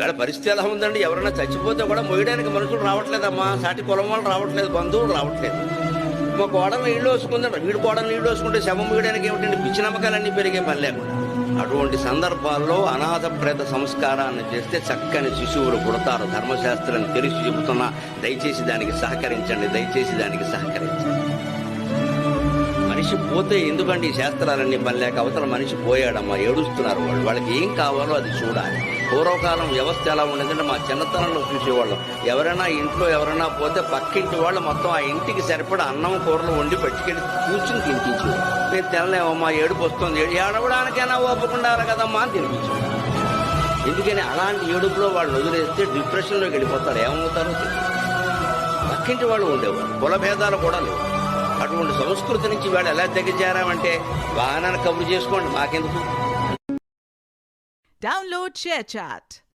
ఇవాళ పరిస్థితి ఎలా ఉందండి? ఎవరైనా చచ్చిపోతే కూడా మొయ్యడానికి మనుషులు రావట్లేదమ్మా. సాటి కులం వాళ్ళు రావట్లేదు, బంధువులు రావట్లేదు. మా కోడలు నీళ్ళు వేసుకుందంట, వీడు కోడలు నీళ్ళు వేసుకుంటే శవం మొయ్యడానికి ఏమిటండి? పిచ్చి నమ్మకాలన్నీ పెరిగే పని లేకుండా. అటువంటి సందర్భాల్లో అనాథ ప్రేత సంస్కారాన్ని చేస్తే చక్కని శిశువులు పుడతారు. ధర్మశాస్త్రాన్ని తెలిసి చెబుతున్నా, దయచేసి దానికి సహకరించండి, దయచేసి దానికి సహకరించండి. మనిషి పోతే ఎందుకండి ఈ శాస్త్రాలన్నీ పనిలేక? అవతల మనిషి పోయాడమ్మా, ఏడుస్తున్నారు వాళ్ళు. వాళ్ళకి ఏం కావాలో అది చూడాలి. పూర్వకాలం వ్యవస్థ ఎలా ఉండేదంటే మా చిన్నతనంలో చూసేవాళ్ళం. ఎవరైనా ఇంట్లో ఎవరైనా పోతే పక్కింటి వాళ్ళు మొత్తం ఆ ఇంటికి సరిపడా అన్నం కూరలు వండి పట్టుకెళ్ళి కూర్చుని తినిపించేవారు. మేము తినలేమమ్మా, ఏడుపు వస్తుంది, ఏడవడానికైనా ఓపుకుండాలి కదమ్మా అని తినిపించేవారు. ఎందుకని అలాంటి ఏడుపులో వాళ్ళు వదిలేస్తే డిప్రెషన్లోకి వెళ్ళిపోతారు. ఏమవుతారో తెలియదు. పక్కింటి వాళ్ళు ఉండేవారు, కుల భేదాలు కూడా లేవు. అటువంటి సంస్కృతి నుంచి వాళ్ళు ఎలా తెగజారామంటే వాహనాన్ని కబురు చేసుకోండి, మాకెందుకు. Download ShareChat.